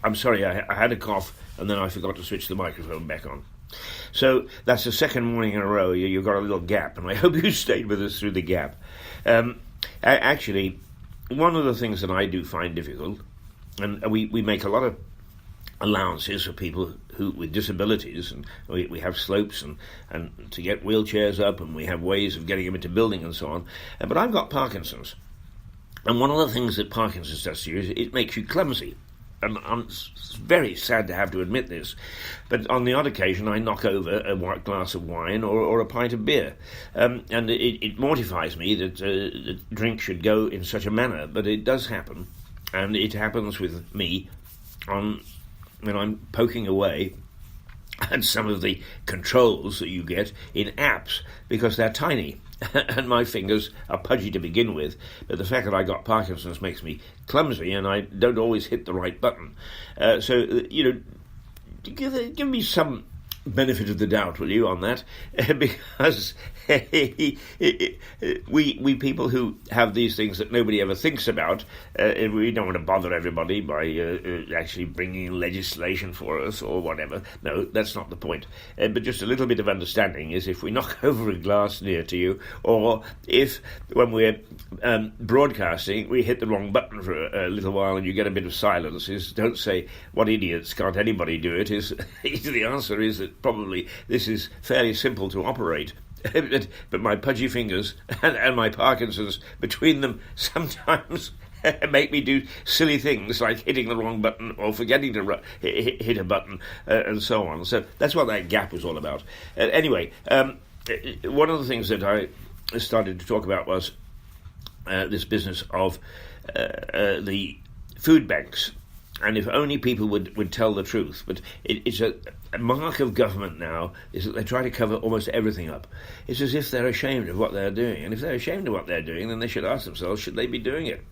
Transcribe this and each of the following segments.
I'm sorry, I had a cough and then I forgot to switch the microphone back on. So that's the second morning in a row you've got a little gap, and I hope you stayed with us through the gap. Actually, one of the things that I do find difficult, and we make a lot of allowances for people who with disabilities, and we have slopes and to get wheelchairs up, and we have ways of getting them into building and so on. But I've got Parkinson's, and one of the things that Parkinson's does to you is it makes you clumsy. And I'm very sad to have to admit this, but on the odd occasion I knock over a glass of wine or a pint of beer, and it mortifies me that the drink should go in such a manner, but it does happen, and it happens with me when I'm poking away at some of the controls that you get in apps, because they're tiny. And my fingers are pudgy to begin with, but the fact that I got Parkinson's makes me clumsy, and I don't always hit the right button. So, give me some benefit of the doubt, will you, on that? Because we people who have these things that nobody ever thinks about, we don't want to bother everybody by actually bringing legislation for us or whatever. No, that's not the point. But just a little bit of understanding is if we knock over a glass near to you, or if when we're broadcasting we hit the wrong button for a little while and you get a bit of silence, don't say, what idiots, can't anybody do it? The answer is that probably this is fairly simple to operate. But my pudgy fingers and my Parkinson's between them sometimes make me do silly things like hitting the wrong button or forgetting to hit a button and so on. So that's what that gap was all about. Anyway, one of the things that I started to talk about was this business of the food banks. And if only people would tell the truth. But it's a mark of government now is that they try to cover almost everything up. It's as if they're ashamed of what they're doing. And if they're ashamed of what they're doing, then they should ask themselves, should they be doing it?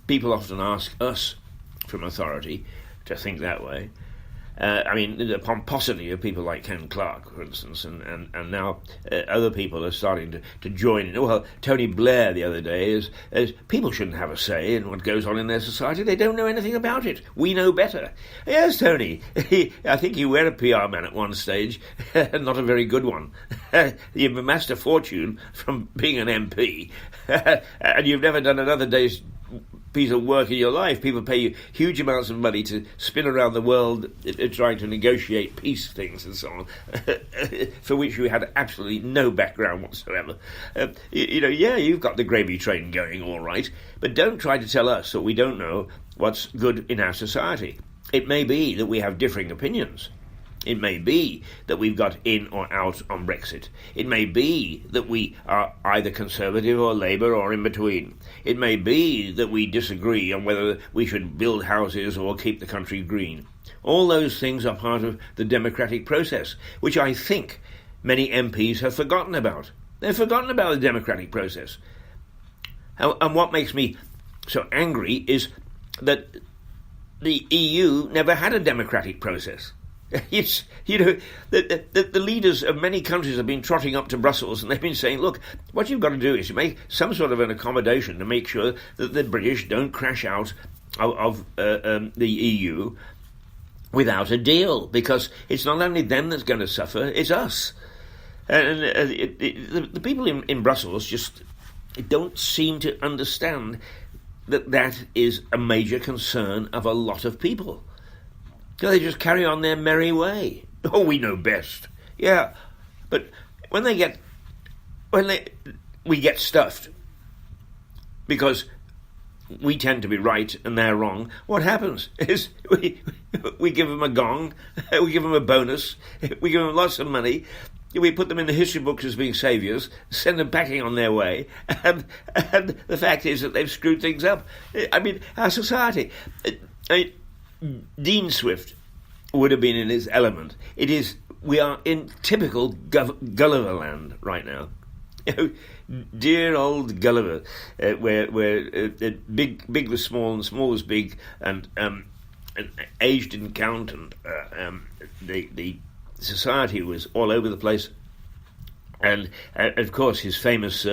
People often ask us from authority to think that way. The pomposity of people like Ken Clark, for instance, and now other people are starting to join in. Well, Tony Blair the other day is people shouldn't have a say in what goes on in their society. They don't know anything about it. We know better. Yes, Tony. I think you were a PR man at one stage, not a very good one. You've amassed a fortune from being an MP, and you've never done another day's piece of work in your life. People pay you huge amounts of money to spin around the world trying to negotiate peace things and so on, for which you had absolutely no background whatsoever. You've got the gravy train going all right, but don't try to tell us that we don't know what's good in our society. It may be that we have differing opinions. It may be that we've got in or out on Brexit. It may be that we are either Conservative or Labour or in between. It may be that we disagree on whether we should build houses or keep the country green. All those things are part of the democratic process, which I think many MPs have forgotten about. They've forgotten about the democratic process. And what makes me so angry is that the EU never had a democratic process. It's, the leaders of many countries have been trotting up to Brussels and they've been saying, look, what you've got to do is you make some sort of an accommodation to make sure that the British don't crash out of the EU without a deal, because it's not only them that's going to suffer, it's us. And the people in Brussels just don't seem to understand that is a major concern of a lot of people. So they just carry on their merry way. Oh, we know best. Yeah, but when we get stuffed because we tend to be right and they're wrong, what happens is we give them a gong, we give them a bonus, we give them lots of money, we put them in the history books as being saviours, send them packing on their way, and the fact is that they've screwed things up. I mean, our society. Dean Swift would have been in his element. We are in typical Gulliver land right now. Dear old Gulliver, where big was small and small was big, and age didn't count, and the society was all over the place, and of course his famous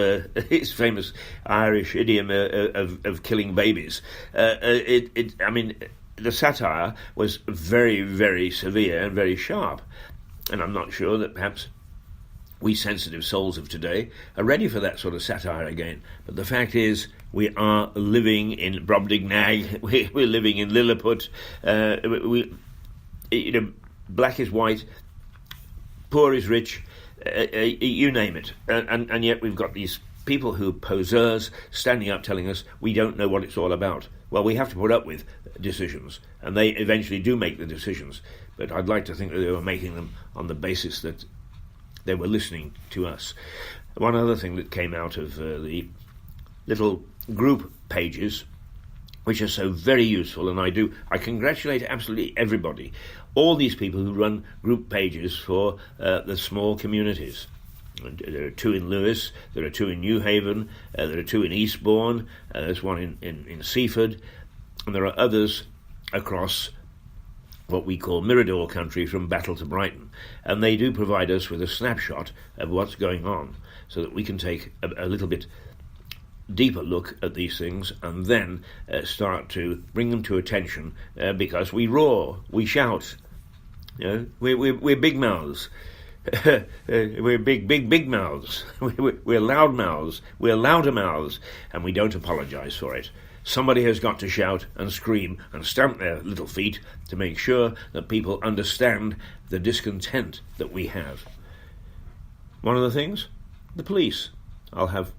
Irish idiom of killing babies. I mean, the satire was very, very severe and very sharp, and I'm not sure that perhaps we sensitive souls of today are ready for that sort of satire again. But the fact is, we are living in Brobdingnag, we're living in Lilliput, black is white, poor is rich, you name it. And yet we've got these people who poseurs standing up telling us we don't know what it's all about. Well, we have to put up with decisions, and they eventually do make the decisions. But I'd like to think that they were making them on the basis that they were listening to us. One other thing that came out of the little group pages, which are so very useful, and I congratulate absolutely everybody, all these people who run group pages for the small communities. There are 2 in Lewis, there are 2 in New Haven, there are 2 in Eastbourne, there's one in Seaford, and there are others across what we call Mirador country from Battle to Brighton. And they do provide us with a snapshot of what's going on, so that we can take a little bit deeper look at these things, and then start to bring them to attention, because we roar, we shout. We're big mouths. We're big mouths. We're loud mouths. We're louder mouths, and we don't apologise for it. Somebody has got to shout and scream and stamp their little feet to make sure that people understand the discontent that we have. One of the things, the police. I'll have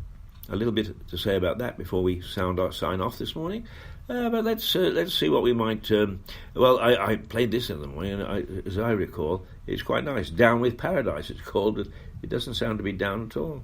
a little bit to say about that before we sign off this morning. But let's see what we might... I played this in the morning, and as I recall, it's quite nice. Down with Paradise, it's called, but it doesn't sound to be down at all.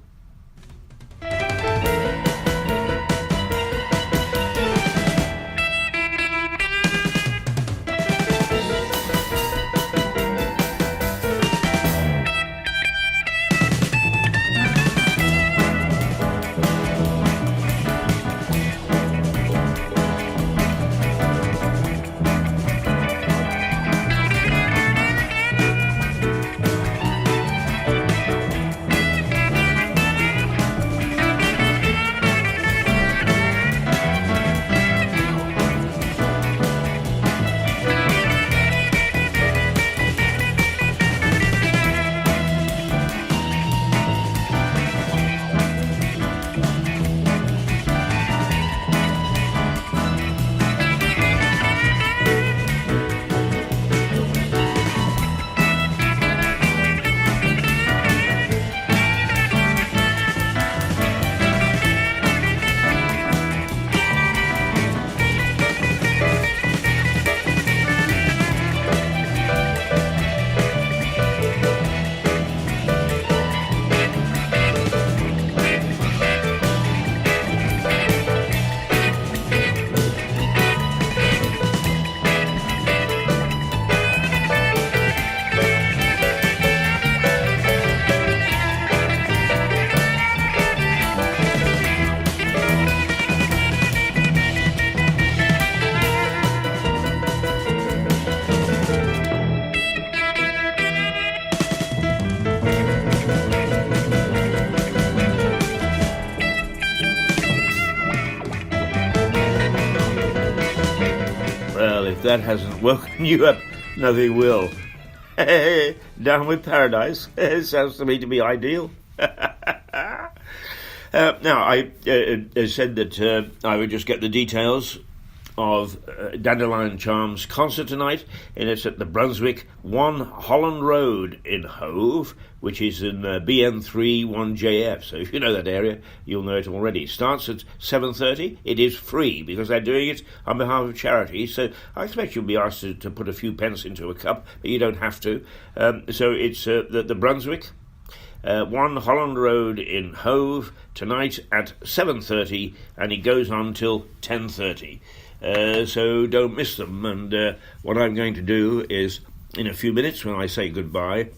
That hasn't woken you up, nothing will. Down with Paradise. Sounds to me to be ideal. Now, I said that I would just get the details of Dandelion Charms concert tonight, and it's at the Brunswick 1 Holland Road in Hove, which is in BN3 1JF. So if you know that area, you'll know it already. It starts at 7:30. It is free because they're doing it on behalf of charity. So I expect you'll be asked to put a few pence into a cup, but you don't have to. So it's the Brunswick 1 Holland Road in Hove tonight at 7:30, and it goes on till 10:30. So don't miss them. And what I'm going to do is, in a few minutes when I say goodbye,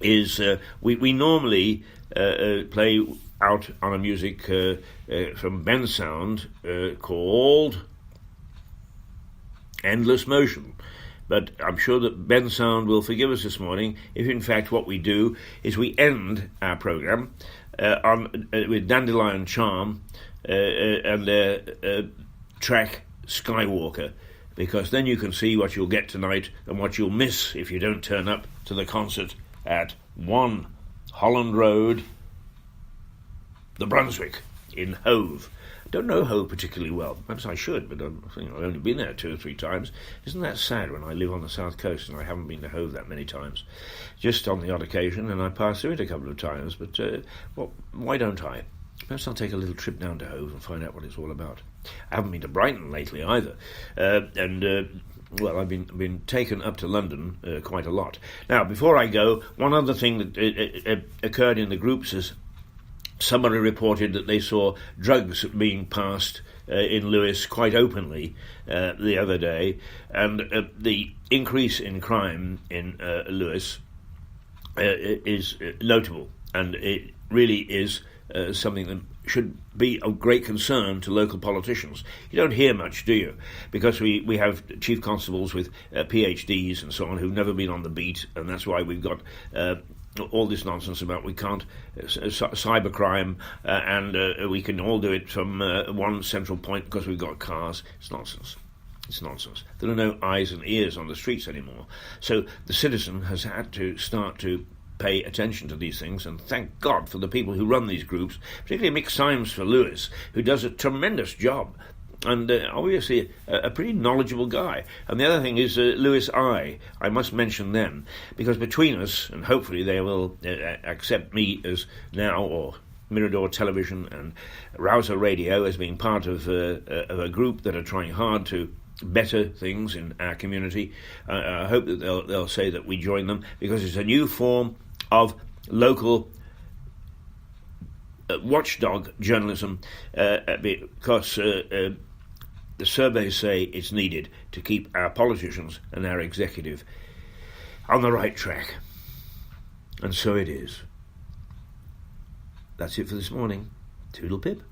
is we normally play out on a music from Bensound called Endless Motion. But I'm sure that Bensound will forgive us this morning if, in fact, what we do is we end our programme with Dandelion Charm and their track Skywalker, because then you can see what you'll get tonight and what you'll miss if you don't turn up to the concert at 1 Holland Road, the Brunswick, in Hove. Don't know Hove particularly well. Perhaps I should, but I think I've only been there 2 or 3 times. Isn't that sad when I live on the south coast and I haven't been to Hove that many times? Just on the odd occasion, and I pass through it a couple of times, but why don't I? Perhaps I'll take a little trip down to Hove and find out what it's all about. I haven't been to Brighton lately either, well, I've been taken up to London quite a lot. Now, before I go, one other thing that occurred in the groups is somebody reported that they saw drugs being passed in Lewes quite openly the other day, and the increase in crime in Lewes is notable, and it really is something that should be of great concern to local politicians. You don't hear much, do you? Because we have chief constables with PhDs and so on who've never been on the beat, and that's why we've got all this nonsense about we can't cybercrime and we can all do it from one central point because we've got cars. It's nonsense. It's nonsense. There are no eyes and ears on the streets anymore. So the citizen has had to start to pay attention to these things, and thank God for the people who run these groups, particularly Mick Symes for Lewes, who does a tremendous job, and obviously a pretty knowledgeable guy. And the other thing is Lewes I must mention them, because between us, and hopefully they will accept me as now, or Mirador Television and Rouser Radio as being part of a group that are trying hard to better things in our community. I hope that they'll say that we join them, because it's a new form of local watchdog journalism, because the surveys say it's needed to keep our politicians and our executive on the right track. And so it is. That's it for this morning. Toodle pip.